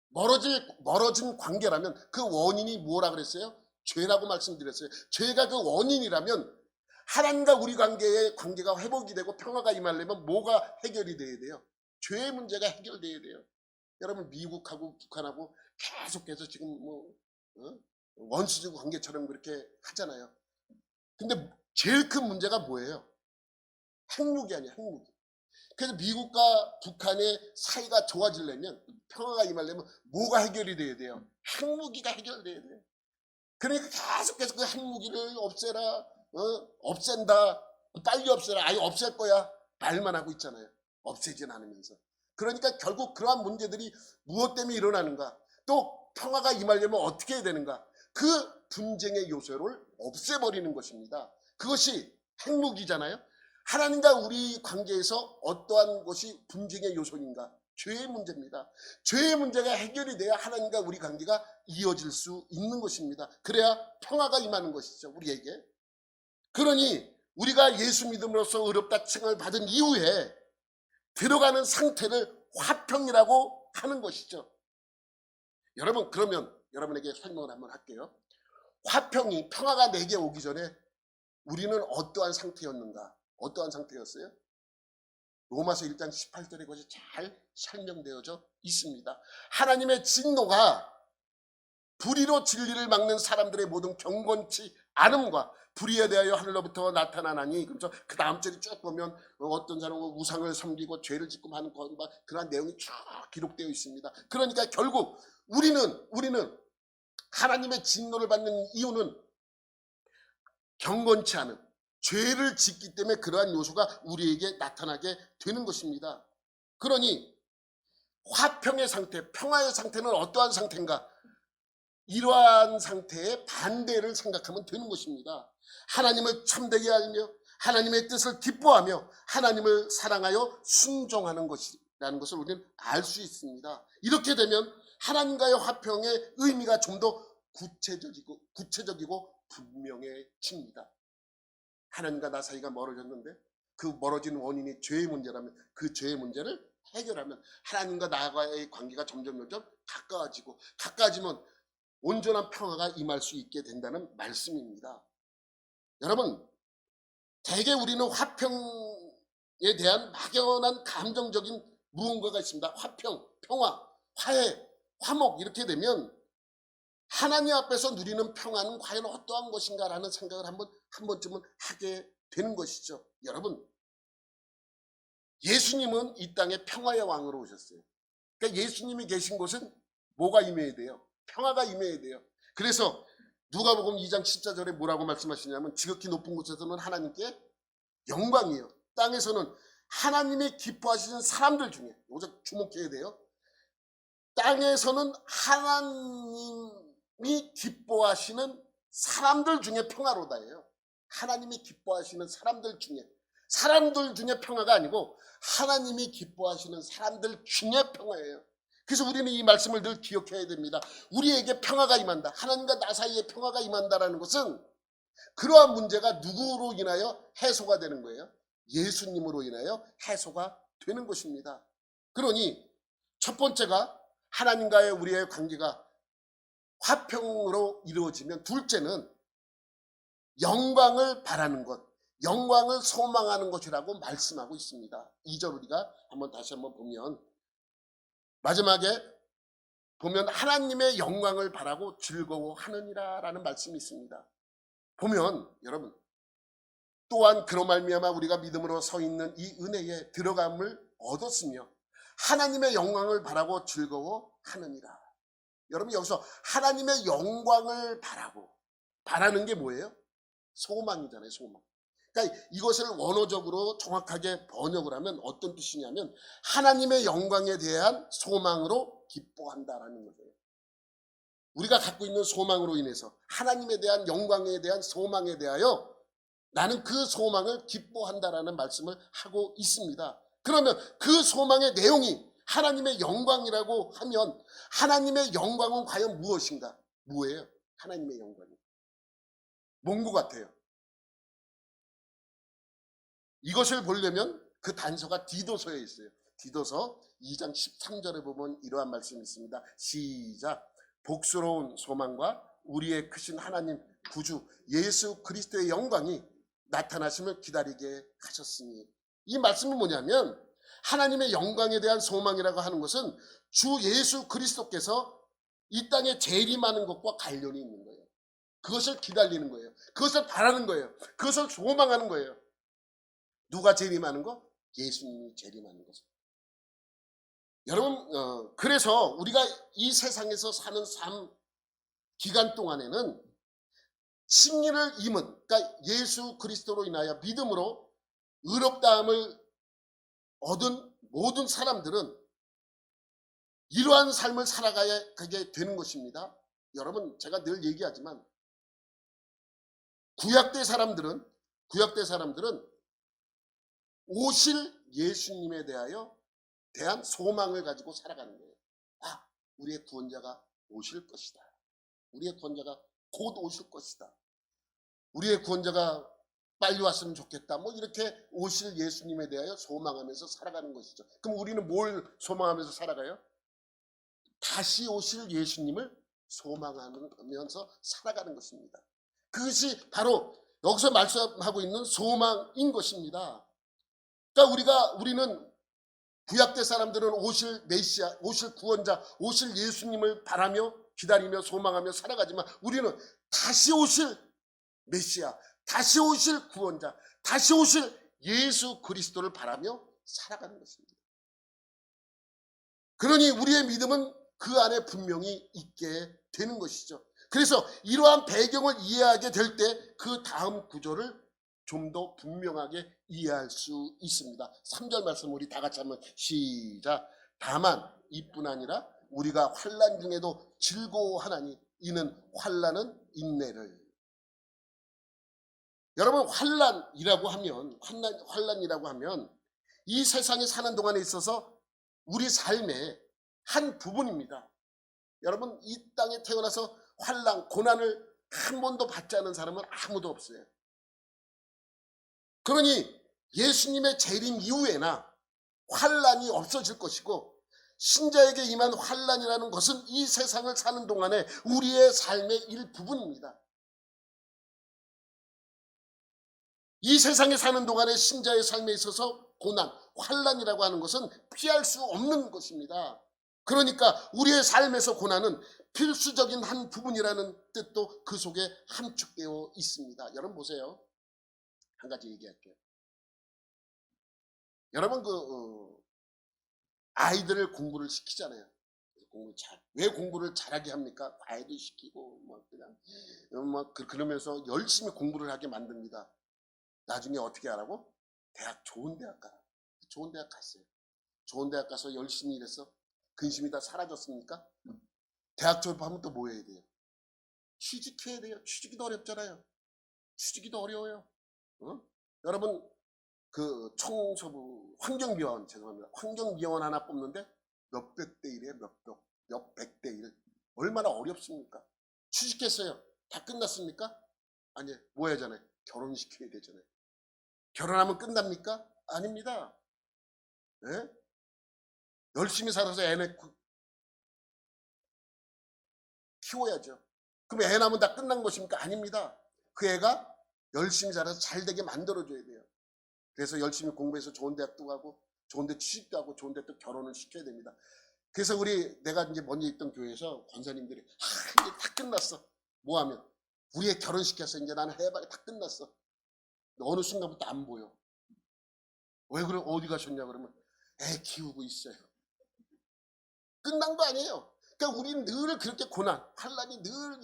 멀어진 관계라면 그 원인이 뭐라 그랬어요? 죄라고 말씀드렸어요. 죄가 그 원인이라면 하나님과 우리 관계가 회복이 되고 평화가 임하려면 뭐가 해결이 돼야 돼요? 죄의 문제가 해결돼야 돼요. 여러분 미국하고 북한하고 계속해서 지금 원수적 관계처럼 그렇게 하잖아요. 근데 제일 큰 문제가 뭐예요? 핵무기 아니에요, 핵무기. 그래서 미국과 북한의 사이가 좋아지려면 평화가 임하려면 뭐가 해결이 돼야 돼요? 핵무기가 해결돼야 돼요. 그러니까 계속해서 그 핵무기를 없애라, 없앤다, 빨리 없애라, 아예 없앨 거야 말만 하고 있잖아요. 없애진 않으면서. 그러니까 결국 그러한 문제들이 무엇 때문에 일어나는가, 또 평화가 임하려면 어떻게 해야 되는가, 그 분쟁의 요소를 없애버리는 것입니다. 그것이 핵무기잖아요. 하나님과 우리 관계에서 어떠한 것이 분쟁의 요소인가? 죄의 문제입니다. 죄의 문제가 해결이 돼야 하나님과 우리 관계가 이어질 수 있는 것입니다. 그래야 평화가 임하는 것이죠, 우리에게. 그러니 우리가 예수 믿음으로써 의롭다 칭을 받은 이후에 들어가는 상태를 화평이라고 하는 것이죠. 여러분, 그러면 여러분에게 설명을 한번 할게요. 화평이, 평화가 내게 오기 전에 우리는 어떠한 상태였는가? 어떠한 상태였어요? 로마서 1장 18절에 그것이 잘 설명되어져 있습니다. 하나님의 진노가 불의로 진리를 막는 사람들의 모든 경건치 않음과 불의에 대하여 하늘로부터 나타나나니, 그렇죠? 그 다음 절이 쭉 보면 어떤 사람은 우상을 섬기고 죄를 짓고 하는 그런 내용이 쭉 기록되어 있습니다. 그러니까 결국 우리는 하나님의 진노를 받는 이유는 경건치 않은 죄를 짓기 때문에 그러한 요소가 우리에게 나타나게 되는 것입니다. 그러니 화평의 상태, 평화의 상태는 어떠한 상태인가? 이러한 상태의 반대를 생각하면 되는 것입니다. 하나님을 참되게 알며 하나님의 뜻을 기뻐하며 하나님을 사랑하여 순종하는 것이라는 것을 우리는 알 수 있습니다. 이렇게 되면 하나님과의 화평의 의미가 좀 더 구체적이고 분명해집니다. 하나님과 나 사이가 멀어졌는데 그 멀어진 원인이 죄의 문제라면 그 죄의 문제를 해결하면 하나님과 나와의 관계가 점점 가까워지면 온전한 평화가 임할 수 있게 된다는 말씀입니다. 여러분, 대개 우리는 화평에 대한 막연한 감정적인 무언가가 있습니다. 화평, 평화, 화해, 화목 이렇게 되면 하나님 앞에서 누리는 평화는 과연 어떠한 것인가라는 생각을 한 번쯤은 하게 되는 것이죠. 여러분, 예수님은 이 땅에 평화의 왕으로 오셨어요. 그러니까 예수님이 계신 곳은 뭐가 임해야 돼요? 평화가 임해야 돼요. 그래서 누가복음 2장 14절에 뭐라고 말씀하시냐면 지극히 높은 곳에서는 하나님께 영광이요, 땅에서는 하나님이 기뻐하시는 사람들 중에, 여기서 주목해야 돼요. 땅에서는 하나님이 기뻐하시는 사람들 중에 평화로다예요. 하나님이 기뻐하시는 사람들 중에 평화가 아니고 하나님이 기뻐하시는 사람들 중에 평화예요. 그래서 우리는 이 말씀을 늘 기억해야 됩니다. 우리에게 평화가 임한다, 하나님과 나 사이에 평화가 임한다라는 것은 그러한 문제가 누구로 인하여 해소가 되는 거예요? 예수님으로 인하여 해소가 되는 것입니다. 그러니 첫 번째가 하나님과의 우리의 관계가 화평으로 이루어지면, 둘째는 영광을 바라는 것, 영광을 소망하는 것이라고 말씀하고 있습니다. 2절 우리가 다시 한번 보면, 마지막에 보면 하나님의 영광을 바라고 즐거워하느니라 라는 말씀이 있습니다. 보면 여러분, 또한 그로 말미암아 우리가 믿음으로 서 있는 이 은혜에 들어감을 얻었으며 하나님의 영광을 바라고 즐거워하느니라. 여러분, 여기서 하나님의 영광을 바라는 게 뭐예요? 소망이잖아요, 소망. 그러니까 이것을 원어적으로 정확하게 번역을 하면 어떤 뜻이냐면 하나님의 영광에 대한 소망으로 기뻐한다라는 거예요. 우리가 갖고 있는 소망으로 인해서 하나님에 대한 영광에 대한 소망에 대하여 나는 그 소망을 기뻐한다라는 말씀을 하고 있습니다. 그러면 그 소망의 내용이 하나님의 영광이라고 하면 하나님의 영광은 과연 무엇인가? 뭐예요? 하나님의 영광이 뭔 것 같아요? 이것을 보려면 그 단서가 디도서에 있어요. 디도서 2장 13절에 보면 이러한 말씀이 있습니다. 시작. 복스러운 소망과 우리의 크신 하나님 구주 예수 그리스도의 영광이 나타나심을 기다리게 하셨으니, 이 말씀은 뭐냐면 하나님의 영광에 대한 소망이라고 하는 것은 주 예수 그리스도께서 이 땅에 재림하는 것과 관련이 있는 거예요. 그것을 기다리는 거예요. 그것을 바라는 거예요. 그것을 소망하는 거예요. 누가 재림하는 거? 예수님이 재림하는 거죠. 여러분, 그래서 우리가 이 세상에서 사는 삶 기간 동안에는 승리를 임은, 그러니까 예수 그리스도로 인하여 믿음으로 의롭다함을 얻은 모든 사람들은 이러한 삶을 살아가게 되는 것입니다. 여러분, 제가 늘 얘기하지만 구약대 사람들은 오실 예수님에 대한 소망을 가지고 살아가는 거예요. 아, 우리의 구원자가 오실 것이다. 우리의 구원자가 곧 오실 것이다. 우리의 구원자가 빨리 왔으면 좋겠다. 뭐 이렇게 오실 예수님에 대하여 소망하면서 살아가는 것이죠. 그럼 우리는 뭘 소망하면서 살아가요? 다시 오실 예수님을 소망하면서 살아가는 것입니다. 그것이 바로 여기서 말씀하고 있는 소망인 것입니다. 그러니까 우리는 구약대 사람들은 오실 메시아, 오실 구원자, 오실 예수님을 바라며 기다리며 소망하며 살아가지만 우리는 다시 오실 메시아, 다시 오실 구원자, 다시 오실 예수 그리스도를 바라며 살아가는 것입니다. 그러니 우리의 믿음은 그 안에 분명히 있게 되는 것이죠. 그래서 이러한 배경을 이해하게 될 때 그 다음 구절을 좀 더 분명하게 이해할 수 있습니다. 3절 말씀 우리 다 같이 한번 시작. 다만 이뿐 아니라 우리가 환난 중에도 즐거워하나니 이는 환난은 인내를. 여러분, 환난이라고 하면 이 세상에 사는 동안에 있어서 우리 삶의 한 부분입니다. 여러분, 이 땅에 태어나서 환난, 고난을 한 번도 받지 않은 사람은 아무도 없어요. 그러니 예수님의 재림 이후에나 환난이 없어질 것이고, 신자에게 임한 환난이라는 것은 이 세상을 사는 동안에 우리의 삶의 일부분입니다. 이 세상에 사는 동안에 신자의 삶에 있어서 고난, 환난이라고 하는 것은 피할 수 없는 것입니다. 그러니까 우리의 삶에서 고난은 필수적인 한 부분이라는 뜻도 그 속에 함축되어 있습니다. 여러분 보세요. 한 가지 얘기할게요. 여러분 아이들을 공부를 시키잖아요. 왜 공부를 잘하게 합니까? 과외도 시키고 그러면서 열심히 공부를 하게 만듭니다. 나중에 어떻게 하라고? 좋은 대학 가라. 좋은 대학 갔어요. 좋은 대학 가서 열심히 일해서 근심이 다 사라졌습니까? 대학 졸업하면 또 뭐 해야 돼요? 취직해야 돼요. 취직이 어렵잖아요. 취직이 어려워요. 여러분, 그 청소부 환경미화원 하나 뽑는데 몇백 대 1이에요. 몇백 대 1. 얼마나 어렵습니까? 취직했어요. 다 끝났습니까? 아니, 뭐 해야 하잖아요. 결혼시켜야 되잖아요. 결혼하면 끝납니까? 아닙니다. 네? 열심히 살아서 애 키워야죠. 그럼 애 낳으면 다 끝난 것입니까? 아닙니다. 그 애가 열심히 자라서 잘 되게 만들어줘야 돼요. 그래서 열심히 공부해서 좋은 대학도 가고 좋은 데 취직도 하고 좋은 데 또 결혼을 시켜야 됩니다. 그래서 내가 이제 먼저 있던 교회에서 권사님들이 이제 다 끝났어. 뭐 하면? 우리 애 결혼시켜서 이제 나는 해봐야 다 끝났어. 어느 순간부터 안 보여. 왜 그래? 어디 가셨냐 그러면 애 키우고 있어요. 끝난 거 아니에요. 그러니까 우리는 늘 그렇게 환난이 늘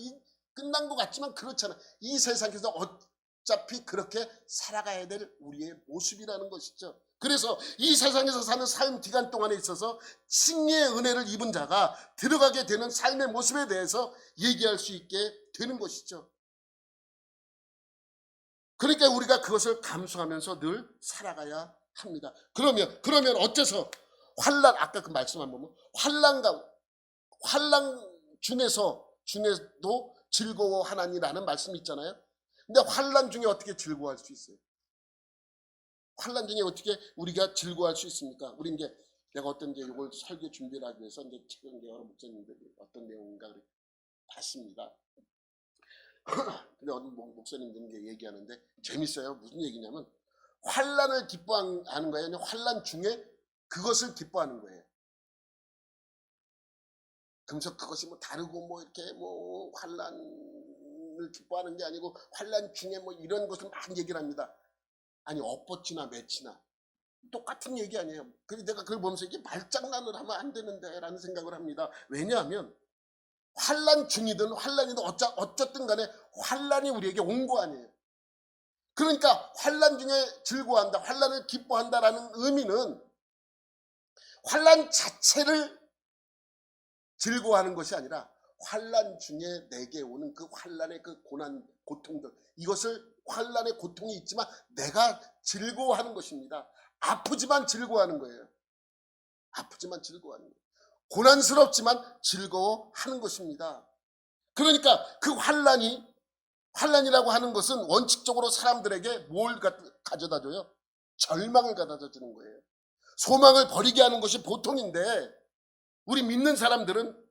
끝난 것 같지만 그렇잖아. 이 세상에서 어차피 그렇게 살아가야 될 우리의 모습이라는 것이죠. 그래서 이 세상에서 사는 삶 기간 동안에 있어서 승리의 은혜를 입은 자가 들어가게 되는 삶의 모습에 대해서 얘기할 수 있게 되는 것이죠. 그러니까 우리가 그것을 감수하면서 늘 살아가야 합니다. 그러면 어째서 환란, 아까 그 말씀 한번 보면 환란 중에도 즐거워하나니라는 말씀이 있잖아요. 근데 환란 중에 어떻게 즐거워할 수 있어요? 환란 중에 어떻게 우리가 즐거워할 수 있습니까? 우리 이제 내가 어떤 이제 이걸 설교 준비를 하기 위해서 이제 최근 여러 목사님들이 어떤 내용인가 봤습니다. 근데 어떤 목사님들이 이제 얘기하는데 재밌어요. 무슨 얘기냐면 환란을 기뻐하는 거예요. 아니면 환란 중에 그것을 기뻐하는 거예요. 그러면서 그것이 뭐 다르고 뭐 이렇게 뭐 환란을 기뻐하는 게 아니고 환란 중에 뭐 이런 것을 막 얘기를 합니다. 아니 엇버치나 매치나 똑같은 얘기 아니에요. 그래서 내가 그걸 보면서 이게 말장난을 하면 안 되는데 라는 생각을 합니다. 왜냐하면 환란 중이든 환란이든 어쨌든 간에 환란이 우리에게 온 거 아니에요. 그러니까 환란 중에 즐거워한다, 환란을 기뻐한다라는 의미는 환란 자체를 즐거워하는 것이 아니라 환란 중에 내게 오는 그 환란의 그 고난, 고통들, 이것을 환란의 고통이 있지만 내가 즐거워하는 것입니다. 아프지만 즐거워하는 거예요. 아프지만 즐거워하는 거예요. 고난스럽지만 즐거워하는 것입니다. 그러니까 그 환란이라고 하는 것은 원칙적으로 사람들에게 뭘 가져다 줘요? 절망을 가져다 주는 거예요. 소망을 버리게 하는 것이 보통인데 우리 믿는 사람들은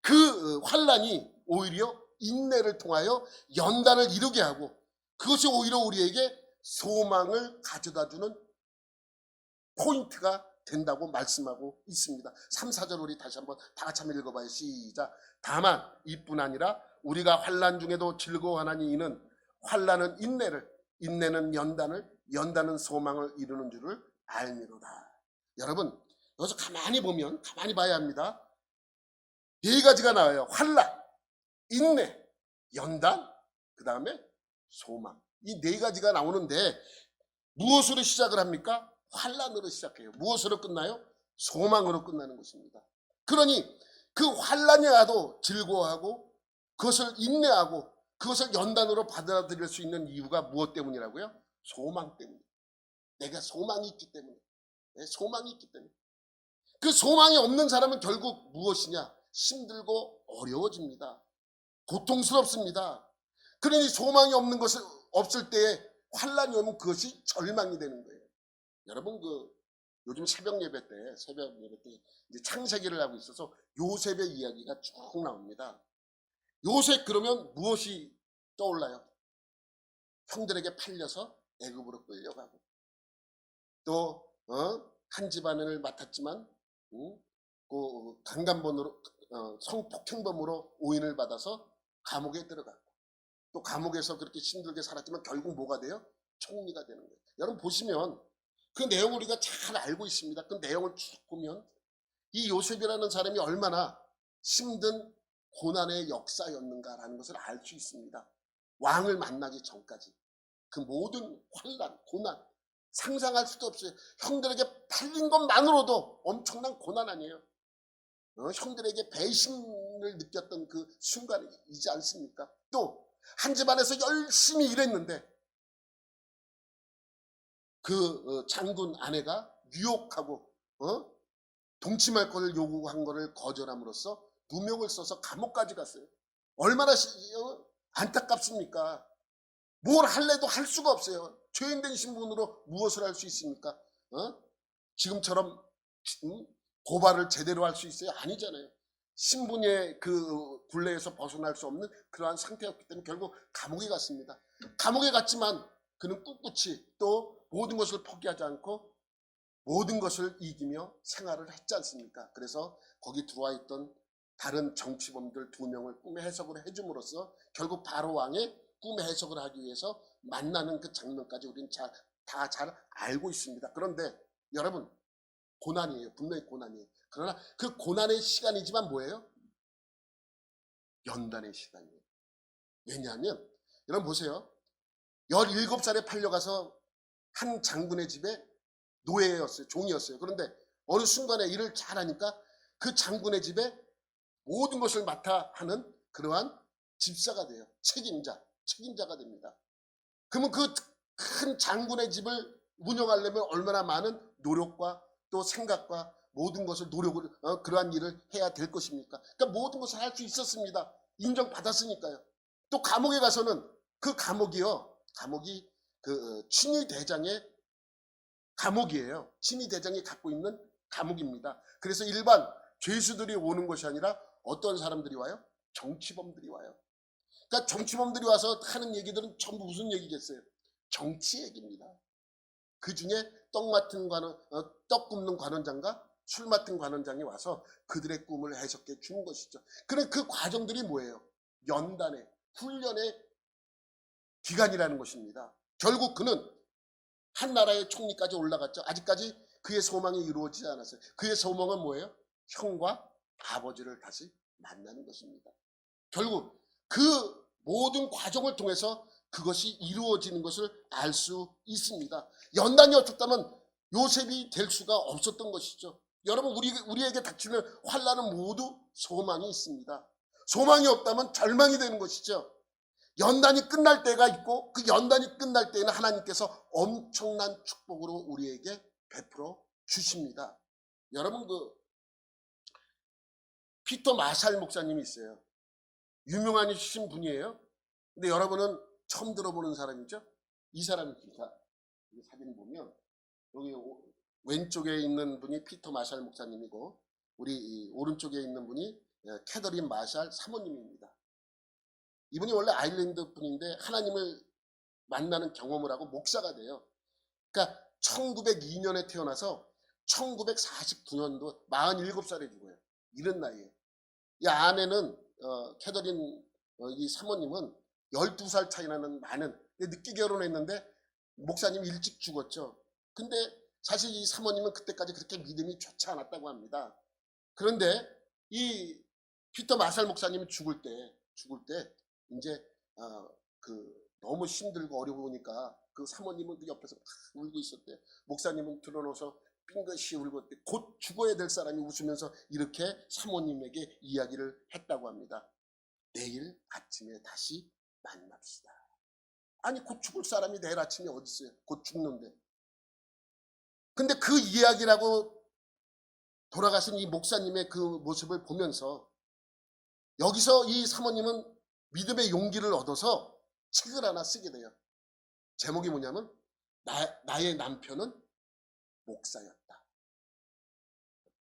그 환란이 오히려 인내를 통하여 연단을 이루게 하고 그것이 오히려 우리에게 소망을 가져다 주는 포인트가 된다고 말씀하고 있습니다. 3, 4절 우리 다시 한번 다 같이 한번 읽어봐요. 시작. 다만 이뿐 아니라 우리가 환난 중에도 즐거워하나니 이는 환난은 인내를, 인내는 연단을, 연단은 소망을 이루는 줄을 알미로다. 여러분 여기서 가만히 보면 가만히 봐야 합니다. 네 가지가 나와요. 환난, 인내, 연단, 그 다음에 소망. 이 네 가지가 나오는데 무엇으로 시작을 합니까? 환난으로 시작해요. 무엇으로 끝나요? 소망으로 끝나는 것입니다. 그러니 그 환난이 와도 즐거워하고 그것을 인내하고 그것을 연단으로 받아들일 수 있는 이유가 무엇 때문이라고요? 소망 때문에. 내가 소망이 있기 때문에. 소망이 있기 때문에. 그 소망이 없는 사람은 결국 무엇이냐? 힘들고 어려워집니다. 고통스럽습니다. 그러니 소망이 없는 것을 없을 때에 환난이 오면 그것이 절망이 되는 거예요. 여러분 요즘 새벽 예배 때 이제 창세기를 하고 있어서 요셉의 이야기가 쭉 나옵니다. 요셉 그러면 무엇이 떠올라요? 형들에게 팔려서 애굽으로 끌려가고 또 한 집안을 맡았지만 그 강간범으로 성폭행범으로 오인을 받아서 감옥에 들어가고 또 감옥에서 그렇게 힘들게 살았지만 결국 뭐가 돼요? 총리가 되는 거예요. 여러분 보시면 그 내용을 우리가 잘 알고 있습니다. 그 내용을 쭉 보면 이 요셉이라는 사람이 얼마나 힘든 고난의 역사였는가라는 것을 알 수 있습니다. 왕을 만나기 전까지 그 모든 환난, 고난 상상할 수도 없어요. 형들에게 팔린 것만으로도 엄청난 고난 아니에요. 형들에게 배신을 느꼈던 그 순간이지 않습니까? 또 한 집안에서 열심히 일했는데 그 장군 아내가 유혹하고 동침할 것을 요구한 것을 거절함으로써 누명을 써서 감옥까지 갔어요. 얼마나 안타깝습니까? 뭘 할래도 할 수가 없어요. 죄인된 신분으로 무엇을 할 수 있습니까? 지금처럼 고발을 제대로 할 수 있어요? 아니잖아요. 신분의 그 굴레에서 벗어날 수 없는 그러한 상태였기 때문에 결국 감옥에 갔습니다. 감옥에 갔지만 그는 꿋꿋이 또 모든 것을 포기하지 않고 모든 것을 이기며 생활을 했지 않습니까? 그래서 거기 들어와 있던 다른 정치범들 2명을 꿈의 해석을 해줌으로써 결국 바로 왕의 꿈의 해석을 하기 위해서 만나는 그 장면까지 우리는 다 잘 알고 있습니다. 그런데 여러분 고난이에요. 분명히 고난이에요. 그러나 그 고난의 시간이지만 뭐예요? 연단의 시간이에요. 왜냐하면 여러분 보세요. 17살에 팔려가서 한 장군의 집에 노예였어요. 종이었어요. 그런데 어느 순간에 일을 잘하니까 그 장군의 집에 모든 것을 맡아 하는 그러한 집사가 돼요. 책임자가 됩니다. 그러면 그 큰 장군의 집을 운영하려면 얼마나 많은 노력과 또 생각과 모든 것을 노력을 그러한 일을 해야 될 것입니까? 그러니까 모든 것을 할 수 있었습니다. 인정받았으니까요. 또 감옥에 가서는 그 감옥이 그 친위 대장의 감옥이에요. 친위 대장이 갖고 있는 감옥입니다. 그래서 일반 죄수들이 오는 것이 아니라 어떤 사람들이 와요? 정치범들이 와요. 그러니까 정치범들이 와서 하는 얘기들은 전부 무슨 얘기겠어요? 정치 얘기입니다. 그 중에 떡 굽는 관원장과 술 맡은 관원장이 와서 그들의 꿈을 해석해 주는 것이죠. 그래 그 과정들이 뭐예요? 연단의 훈련의 기간이라는 것입니다. 결국 그는 한 나라의 총리까지 올라갔죠. 아직까지 그의 소망이 이루어지지 않았어요. 그의 소망은 뭐예요? 형과 아버지를 다시 만나는 것입니다. 결국 그 모든 과정을 통해서 그것이 이루어지는 것을 알 수 있습니다. 연단이 없었다면 요셉이 될 수가 없었던 것이죠. 여러분 우리에게 닥치는 환난은 모두 소망이 있습니다. 소망이 없다면 절망이 되는 것이죠. 연단이 끝날 때가 있고 그 연단이 끝날 때에는 하나님께서 엄청난 축복으로 우리에게 베풀어 주십니다. 여러분 그 피터 마샬 목사님이 있어요. 유명하신 분이에요. 근데 여러분은 처음 들어보는 사람이죠? 이 사람입니다. 사진 보면 여기 왼쪽에 있는 분이 피터 마샬 목사님이고 우리 오른쪽에 있는 분이 캐더린 마샬 사모님입니다. 이분이 원래 아일랜드 분인데 하나님을 만나는 경험을 하고 목사가 돼요. 그러니까 1902년에 태어나서 1949년도 47살에 죽어요. 이런 나이에. 이 아내는 캐더린 이 사모님은 12살 차이 나는 많은 늦게 결혼했는데 목사님이 일찍 죽었죠. 근데 사실 이 사모님은 그때까지 그렇게 믿음이 좋지 않았다고 합니다. 그런데 이 피터 마샬 목사님이 죽을 때 이제 너무 힘들고 어려우니까 그 사모님은 그 옆에서 막 울고 있었대요. 목사님은 들어놓아서 빙긋이 울고 곧 죽어야 될 사람이 웃으면서 이렇게 사모님에게 이야기를 했다고 합니다. 내일 아침에 다시 만납시다. 아니 곧 죽을 사람이 내일 아침에 어디 있어요? 곧 죽는데. 근데 그 이야기라고 돌아가신 이 목사님의 그 모습을 보면서 여기서 이 사모님은 믿음의 용기를 얻어서 책을 하나 쓰게 돼요. 제목이 뭐냐면 나의 남편은 목사였다.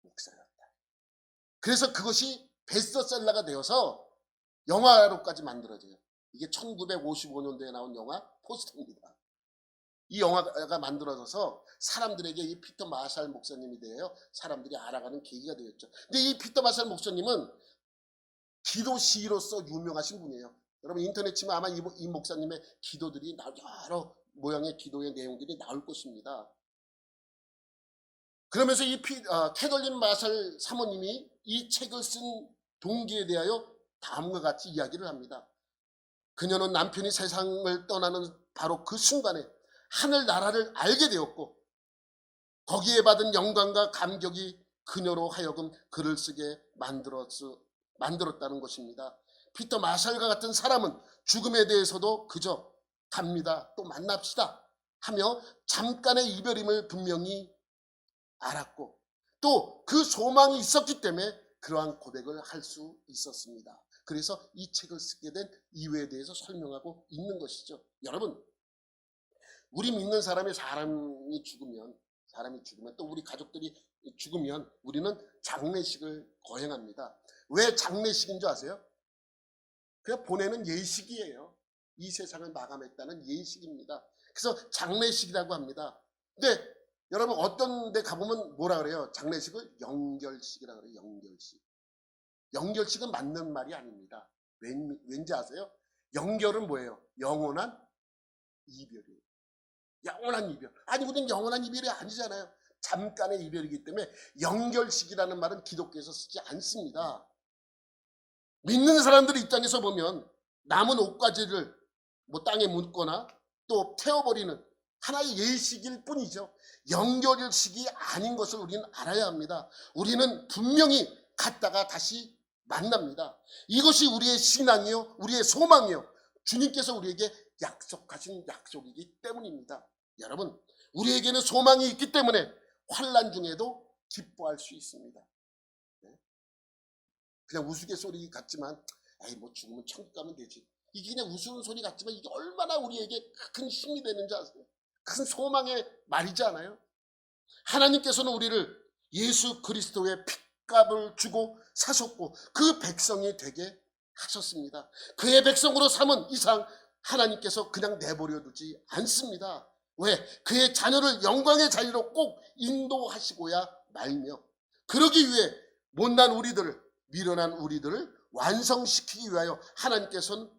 목사였다. 그래서 그것이 베스트셀러가 되어서 영화로까지 만들어져요. 이게 1955년도에 나온 영화 포스터입니다. 이 영화가 만들어져서 사람들에게 이 피터 마샬 목사님에 대해 사람들이 알아가는 계기가 되었죠. 근데 이 피터 마샬 목사님은 기도 시로서 유명하신 분이에요. 여러분 인터넷 치면 아마 이 목사님의 기도들이 여러 모양의 기도의 내용들이 나올 것입니다. 그러면서 이 캐덜린 마샬 사모님이 이 책을 쓴 동기에 대하여 다음과 같이 이야기를 합니다. 그녀는 남편이 세상을 떠나는 바로 그 순간에 하늘나라를 알게 되었고 거기에 받은 영광과 감격이 그녀로 하여금 글을 쓰게 만들었다는 것입니다. 피터 마샬과 같은 사람은 죽음에 대해서도 그저 갑니다. 또 만납시다 하며 잠깐의 이별임을 분명히 알았고 또 그 소망이 있었기 때문에 그러한 고백을 할 수 있었습니다. 그래서 이 책을 쓰게 된 이유에 대해서 설명하고 있는 것이죠. 여러분 우리 믿는 사람이 죽으면 또 우리 가족들이 죽으면 우리는 장례식을 거행합니다. 왜 장례식인 줄 아세요? 그냥 보내는 예식이에요. 이 세상을 마감했다는 예식입니다. 그래서 장례식이라고 합니다. 근데 여러분 어떤 데 가보면 뭐라 그래요? 장례식을 영결식이라고 그래요. 영결식. 영결식은 맞는 말이 아닙니다. 왠지 아세요? 영결은 뭐예요? 영원한 이별이에요. 영원한 이별. 아니 우리는 영원한 이별이 아니잖아요. 잠깐의 이별이기 때문에 영결식이라는 말은 기독교에서 쓰지 않습니다. 믿는 사람들 입장에서 보면 남은 옷가지를 땅에 묻거나 또 태워버리는 하나의 예식일 뿐이죠. 영결식이 아닌 것을 우리는 알아야 합니다. 우리는 분명히 갔다가 다시 만납니다. 이것이 우리의 신앙이요, 우리의 소망이요, 주님께서 우리에게 약속하신 약속이기 때문입니다. 여러분, 우리에게는 소망이 있기 때문에 환난 중에도 기뻐할 수 있습니다. 네? 그냥 우스갯소리 같지만 에이 뭐 죽으면 천국 가면 되지. 이게 그냥 우스운 소리 같지만 이게 얼마나 우리에게 큰 힘이 되는지 아세요? 큰 소망의 말이지 않아요? 하나님께서는 우리를 예수 그리스도의 핏값을 주고 사셨고 그 백성이 되게 하셨습니다. 그의 백성으로 삼은 이상 하나님께서 그냥 내버려 두지 않습니다. 왜? 그의 자녀를 영광의 자리로 꼭 인도하시고야 말며 그러기 위해 못난 우리들을 미련한 우리들을 완성시키기 위하여 하나님께서는